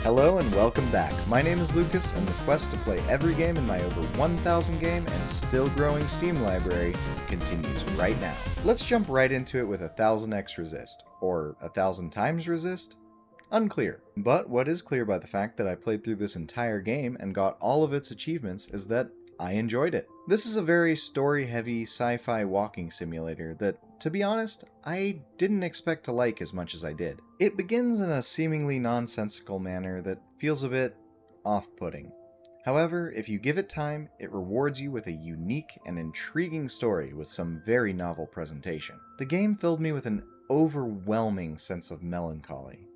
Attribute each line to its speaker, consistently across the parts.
Speaker 1: Hello and welcome back. My name is Lucas, and the quest to play every game in my over 1,000 game and still growing Steam library continues right now. Let's jump right into it with 1000x resist, or 1000 times resist? Unclear. But what is clear by the fact that I played through this entire game and got all of its achievements is that I enjoyed it. This is a very story-heavy sci-fi walking simulator that, to be honest, I didn't expect to like as much as I did. It begins in a seemingly nonsensical manner that feels a bit off-putting. However, if you give it time, it rewards you with a unique and intriguing story with some very novel presentation. The game filled me with an overwhelming sense of melancholy.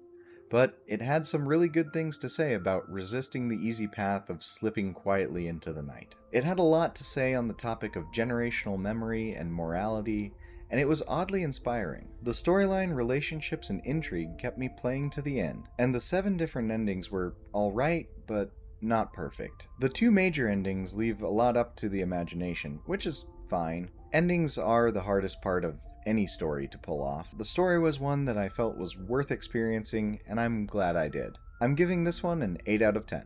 Speaker 1: But it had some really good things to say about resisting the easy path of slipping quietly into the night. It had a lot to say on the topic of generational memory and morality, and it was oddly inspiring. The storyline, relationships, and intrigue kept me playing to the end, and the 7 different endings were alright, but not perfect. The 2 major endings leave a lot up to the imagination, which is fine. Endings are the hardest part of any story to pull off. The story was one that I felt was worth experiencing, and I'm glad I did. I'm giving this one an 8 out of 10.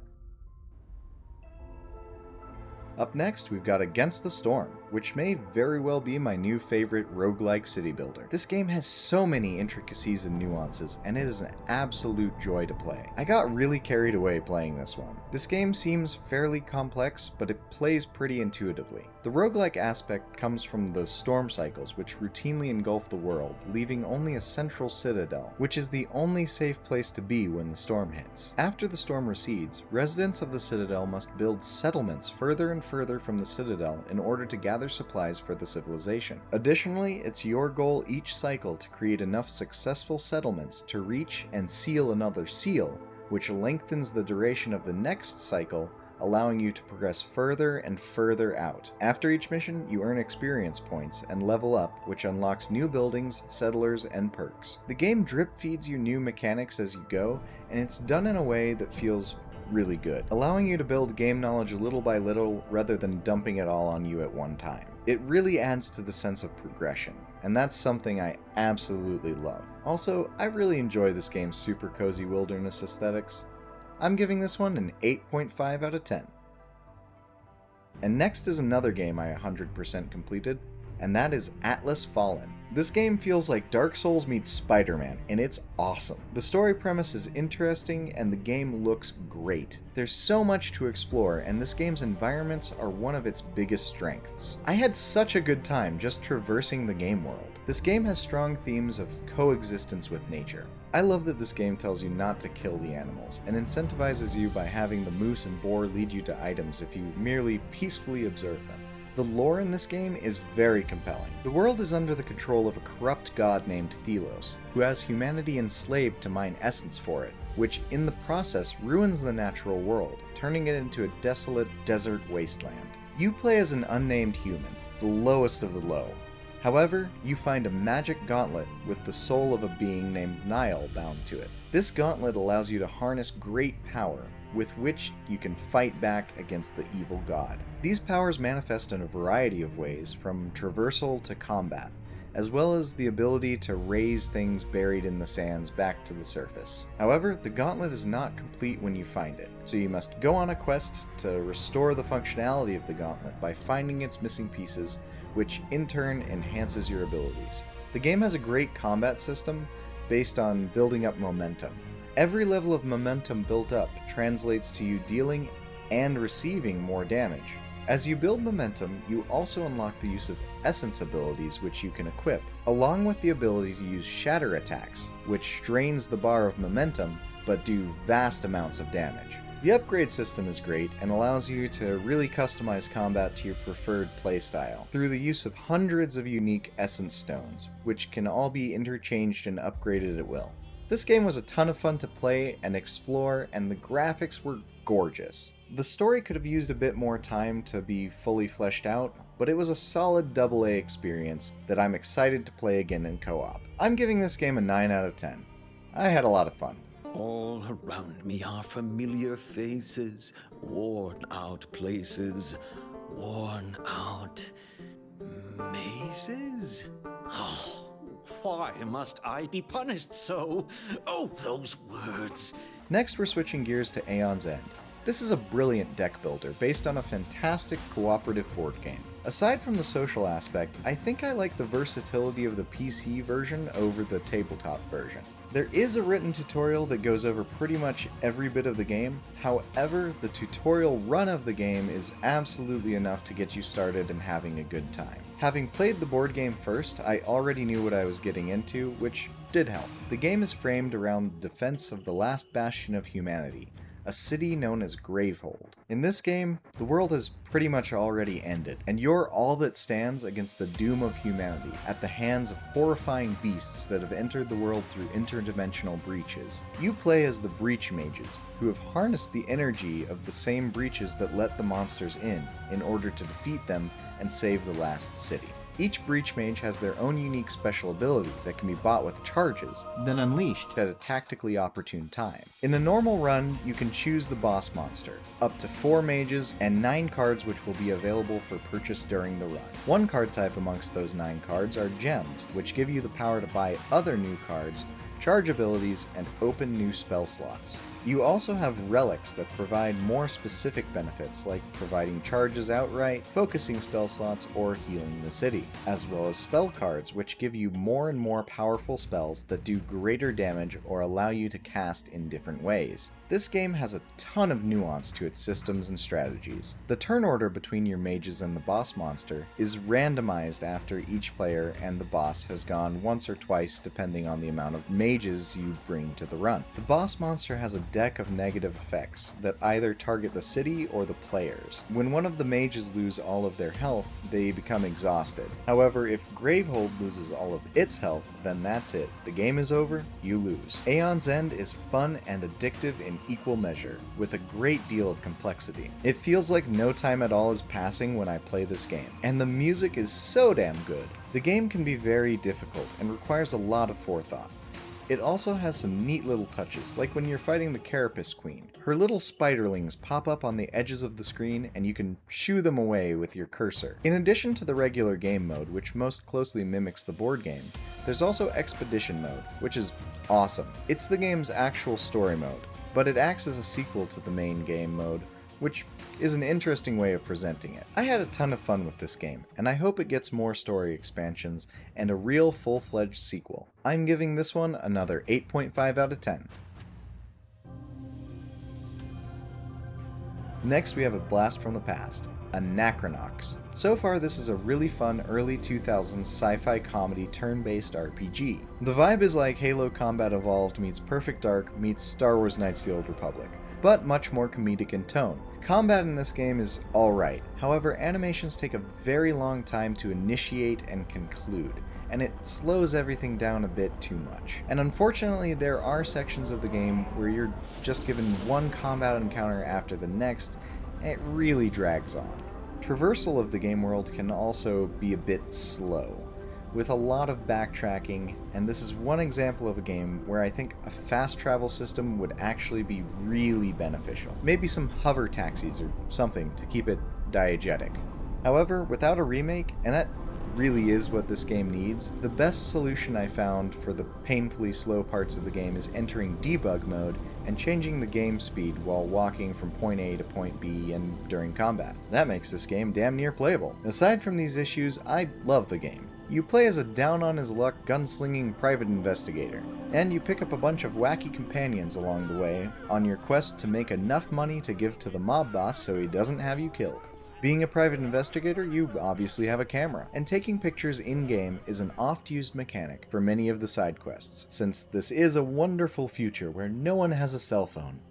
Speaker 1: Up next, we've got Against the Storm, which may very well be my new favorite roguelike city builder. This game has so many intricacies and nuances, and it is an absolute joy to play. I got really carried away playing this one. This game seems fairly complex, but it plays pretty intuitively. The roguelike aspect comes from the storm cycles, which routinely engulf the world, leaving only a central citadel, which is the only safe place to be when the storm hits. After the storm recedes, residents of the citadel must build settlements further and further from the citadel in order to gather supplies for the civilization. Additionally, it's your goal each cycle to create enough successful settlements to reach and seal another seal, which lengthens the duration of the next cycle, allowing you to progress further and further out. After each mission, you earn experience points and level up, which unlocks new buildings, settlers, and perks. The game drip feeds you new mechanics as you go, and it's done in a way that feels really good, allowing you to build game knowledge little by little rather than dumping it all on you at one time. It really adds to the sense of progression, and that's something I absolutely love. Also, I really enjoy this game's super cozy wilderness aesthetics. I'm giving this one an 8.5 out of 10. And next is another game I 100% completed, and that is Atlas Fallen. This game feels like Dark Souls meets Spider-Man, and it's awesome. The story premise is interesting, and the game looks great. There's so much to explore, and this game's environments are one of its biggest strengths. I had such a good time just traversing the game world. This game has strong themes of coexistence with nature. I love that this game tells you not to kill the animals, and incentivizes you by having the moose and boar lead you to items if you merely peacefully observe them. The lore in this game is very compelling. The world is under the control of a corrupt god named Thelos, who has humanity enslaved to mine essence for it, which in the process ruins the natural world, turning it into a desolate desert wasteland. You play as an unnamed human, the lowest of the low. However, you find a magic gauntlet with the soul of a being named Nile bound to it. This gauntlet allows you to harness great power, with which you can fight back against the evil god. These powers manifest in a variety of ways, from traversal to combat, as well as the ability to raise things buried in the sands back to the surface. However, the gauntlet is not complete when you find it, so you must go on a quest to restore the functionality of the gauntlet by finding its missing pieces, which in turn enhances your abilities. The game has a great combat system based on building up momentum. Every level of momentum built up translates to you dealing and receiving more damage. As you build momentum, you also unlock the use of essence abilities which you can equip, along with the ability to use shatter attacks, which drains the bar of momentum but do vast amounts of damage. The upgrade system is great and allows you to really customize combat to your preferred playstyle through the use of hundreds of unique essence stones, which can all be interchanged and upgraded at will. This game was a ton of fun to play and explore, and the graphics were gorgeous. The story could have used a bit more time to be fully fleshed out, but it was a solid AA experience that I'm excited to play again in co-op. I'm giving this game a 9 out of 10. I had a lot of fun.
Speaker 2: All around me are familiar faces, worn out places, worn out mazes. Oh, why must I be punished so? Oh, those words.
Speaker 1: Next, we're switching gears to Aeon's End. This is a brilliant deck builder based on a fantastic cooperative board game. Aside from the social aspect, I think I like the versatility of the PC version over the tabletop version. There is a written tutorial that goes over pretty much every bit of the game. However, the tutorial run of the game is absolutely enough to get you started and having a good time. Having played the board game first, I already knew what I was getting into, which did help. The game is framed around the defense of the last bastion of humanity, a city known as Gravehold. In this game, the world has pretty much already ended, and you're all that stands against the doom of humanity at the hands of horrifying beasts that have entered the world through interdimensional breaches. You play as the Breach Mages, who have harnessed the energy of the same breaches that let the monsters in order to defeat them and save the last city. Each Breach Mage has their own unique special ability that can be bought with charges, then unleashed at a tactically opportune time. In a normal run, you can choose the boss monster, up to 4 mages, and 9 cards which will be available for purchase during the run. One card type amongst those 9 cards are gems, which give you the power to buy other new cards, charge abilities, and open new spell slots. You also have relics that provide more specific benefits, like providing charges outright, focusing spell slots, or healing the city, as well as spell cards which give you more and more powerful spells that do greater damage or allow you to cast in different ways. This game has a ton of nuance to its systems and strategies. The turn order between your mages and the boss monster is randomized after each player and the boss has gone once or twice depending on the amount of mages you bring to the run. The boss monster has a deck of negative effects that either target the city or the players. When one of the mages lose all of their health, they become exhausted. However, if Gravehold loses all of its health, then that's it. The game is over, you lose. Aeon's End is fun and addictive in equal measure, with a great deal of complexity. It feels like no time at all is passing when I play this game, and the music is so damn good. The game can be very difficult and requires a lot of forethought. It also has some neat little touches, like when you're fighting the Carapace Queen. Her little spiderlings pop up on the edges of the screen and you can shoo them away with your cursor. In addition to the regular game mode, which most closely mimics the board game, there's also Expedition mode, which is awesome. It's the game's actual story mode, but it acts as a sequel to the main game mode, which is an interesting way of presenting it. I had a ton of fun with this game, and I hope it gets more story expansions and a real full-fledged sequel. I'm giving this one another 8.5 out of 10. Next we have a blast from the past, Anachronox. So far this is a really fun early 2000s sci-fi comedy turn-based RPG. The vibe is like Halo Combat Evolved meets Perfect Dark meets Star Wars Knights of the Old Republic, but much more comedic in tone. Combat in this game is alright, however animations take a very long time to initiate and conclude, and it slows everything down a bit too much. And unfortunately there are sections of the game where you're just given one combat encounter after the next, and it really drags on. Traversal of the game world can also be a bit slow, with a lot of backtracking, and this is one example of a game where I think a fast travel system would actually be really beneficial. Maybe some hover taxis or something to keep it diegetic. However, without a remake, and that really is what this game needs, the best solution I found for the painfully slow parts of the game is entering debug mode and changing the game speed while walking from point A to point B and during combat. That makes this game damn near playable. Aside from these issues, I love the game. You play as a down-on-his-luck gunslinging private investigator, and you pick up a bunch of wacky companions along the way on your quest to make enough money to give to the mob boss so he doesn't have you killed. Being a private investigator, you obviously have a camera, and taking pictures in-game is an oft-used mechanic for many of the side quests, since this is a wonderful future where no one has a cell phone.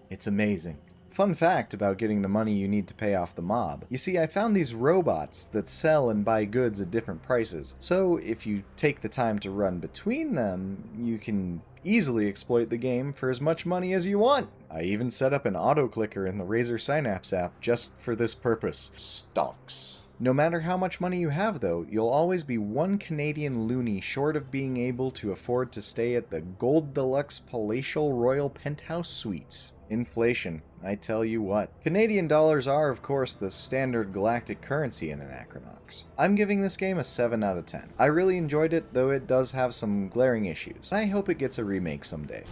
Speaker 1: It's amazing. Fun fact about getting the money you need to pay off the mob. You see, I found these robots that sell and buy goods at different prices, so if you take the time to run between them, you can easily exploit the game for as much money as you want. I even set up an auto-clicker in the Razer Synapse app just for this purpose. Stonks. No matter how much money you have though, you'll always be one Canadian loony short of being able to afford to stay at the Gold Deluxe Palatial Royal Penthouse Suites. Inflation, I tell you what. Canadian dollars are, of course, the standard galactic currency in Anachronox. I'm giving this game a 7 out of 10. I really enjoyed it, though it does have some glaring issues. I hope it gets a remake someday.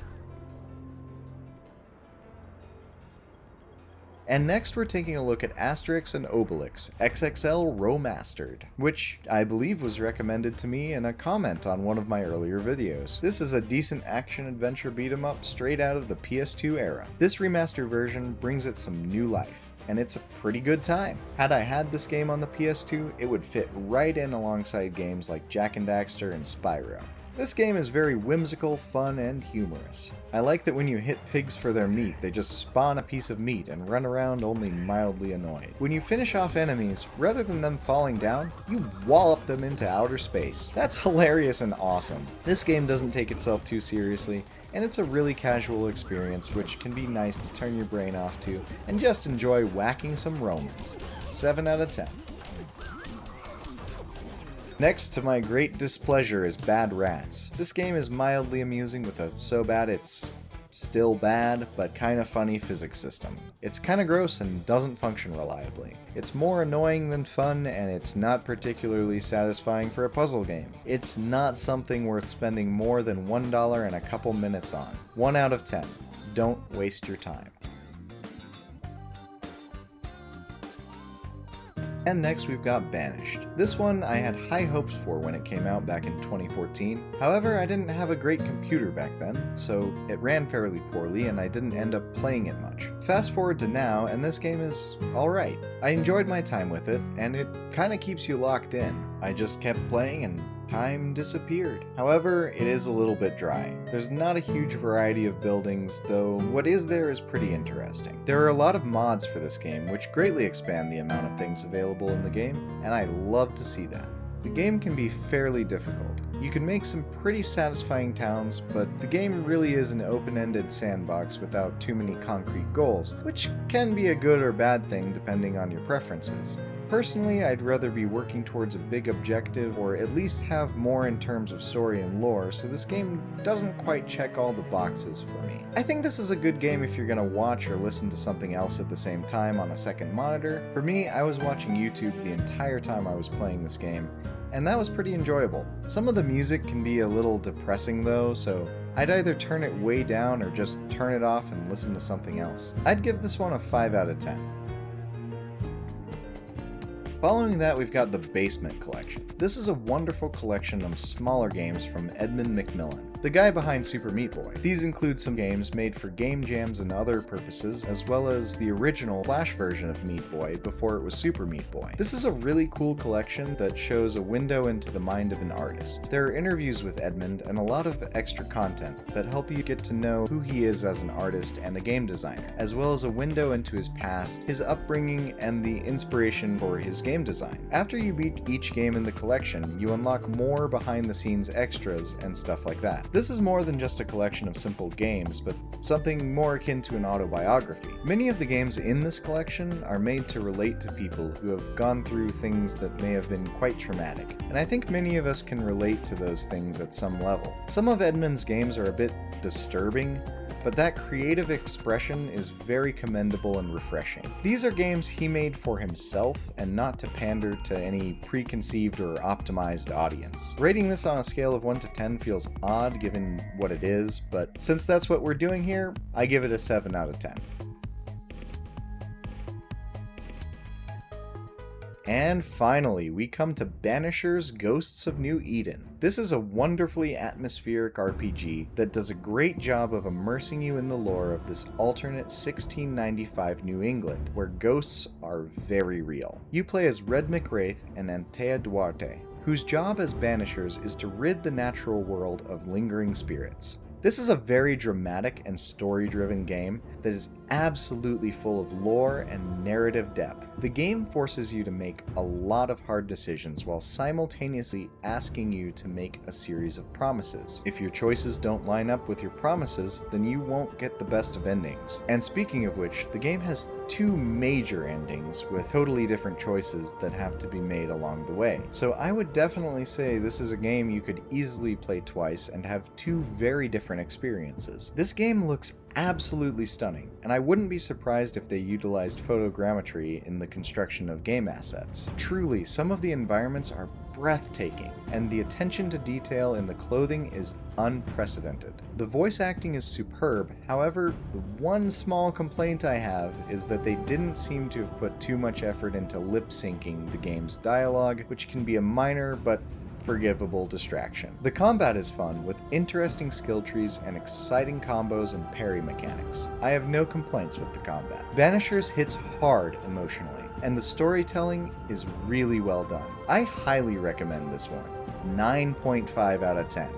Speaker 1: And next we're taking a look at Asterix and Obelix XXL Remastered, which I believe was recommended to me in a comment on one of my earlier videos. This is a decent action-adventure beat-em-up straight out of the PS2 era. This remastered version brings it some new life, and it's a pretty good time. Had I had this game on the PS2, it would fit right in alongside games like Jak and Daxter and Spyro. This game is very whimsical, fun, and humorous. I like that when you hit pigs for their meat, they just spawn a piece of meat and run around only mildly annoyed. When you finish off enemies, rather than them falling down, you wallop them into outer space. That's hilarious and awesome. This game doesn't take itself too seriously, and it's a really casual experience which can be nice to turn your brain off to and just enjoy whacking some Romans. 7 out of 10. Next, to my great displeasure, is Bad Rats. This game is mildly amusing with a so bad it's still bad, but kinda funny physics system. It's kinda gross and doesn't function reliably. It's more annoying than fun, and it's not particularly satisfying for a puzzle game. It's not something worth spending more than $1 and a couple minutes on. 1 out of 10. Don't waste your time. And next we've got Banished. This one I had high hopes for when it came out back in 2014. However, I didn't have a great computer back then, so it ran fairly poorly and I didn't end up playing it much. Fast forward to now, and this game is alright. I enjoyed my time with it, and it kinda keeps you locked in. I just kept playing and time disappeared. However, it is a little bit dry. There's not a huge variety of buildings, though what is there is pretty interesting. There are a lot of mods for this game, which greatly expand the amount of things available in the game, and I love to see that. The game can be fairly difficult. You can make some pretty satisfying towns, but the game really is an open-ended sandbox without too many concrete goals, which can be a good or bad thing depending on your preferences. Personally, I'd rather be working towards a big objective, or at least have more in terms of story and lore, so this game doesn't quite check all the boxes for me. I think this is a good game if you're gonna watch or listen to something else at the same time on a second monitor. For me, I was watching YouTube the entire time I was playing this game, and that was pretty enjoyable. Some of the music can be a little depressing though, so I'd either turn it way down or just turn it off and listen to something else. I'd give this one a 5 out of 10. Following that, we've got the Basement Collection. This is a wonderful collection of smaller games from Edmund McMillan, the guy behind Super Meat Boy. These include some games made for game jams and other purposes, as well as the original Flash version of Meat Boy before it was Super Meat Boy. This is a really cool collection that shows a window into the mind of an artist. There are interviews with Edmund and a lot of extra content that help you get to know who he is as an artist and a game designer, as well as a window into his past, his upbringing, and the inspiration for his game design. After you beat each game in the collection, you unlock more behind-the-scenes extras and stuff like that. This is more than just a collection of simple games, but something more akin to an autobiography. Many of the games in this collection are made to relate to people who have gone through things that may have been quite traumatic, and I think many of us can relate to those things at some level. Some of Edmund's games are a bit disturbing, but that creative expression is very commendable and refreshing. These are games he made for himself and not to pander to any preconceived or optimized audience. Rating this on a scale of 1 to 10 feels odd given what it is, but since that's what we're doing here, I give it a 7 out of 10. And finally, we come to Banishers Ghosts of New Eden. This is a wonderfully atmospheric RPG that does a great job of immersing you in the lore of this alternate 1695 New England, where ghosts are very real. You play as Red McWraith and Antea Duarte, whose job as Banishers is to rid the natural world of lingering spirits. This is a very dramatic and story-driven game that is absolutely full of lore and narrative depth. The game forces you to make a lot of hard decisions while simultaneously asking you to make a series of promises. If your choices don't line up with your promises, then you won't get the best of endings. And speaking of which, the game has 2 major endings with totally different choices that have to be made along the way. So I would definitely say this is a game you could easily play twice and have 2 very different experiences. This game looks absolutely stunning, and I wouldn't be surprised if they utilized photogrammetry in the construction of game assets. Truly, some of the environments are breathtaking, and the attention to detail in the clothing is unprecedented. The voice acting is superb, however, the one small complaint I have is that they didn't seem to have put too much effort into lip syncing the game's dialogue, which can be a minor but forgivable distraction. The combat is fun, with interesting skill trees and exciting combos and parry mechanics. I have no complaints with the combat. Banishers hits hard emotionally, and the storytelling is really well done. I highly recommend this one. 9.5 out of 10.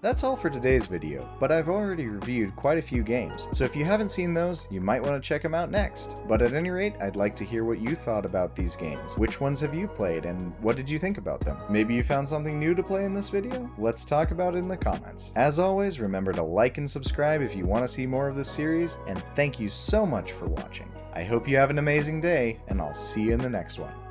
Speaker 1: That's all for today's video, but I've already reviewed quite a few games, so if you haven't seen those, you might want to check them out next. But at any rate, I'd like to hear what you thought about these games. Which ones have you played, and what did you think about them? Maybe you found something new to play in this video? Let's talk about it in the comments. As always, remember to like and subscribe if you want to see more of this series, and thank you so much for watching. I hope you have an amazing day, and I'll see you in the next one.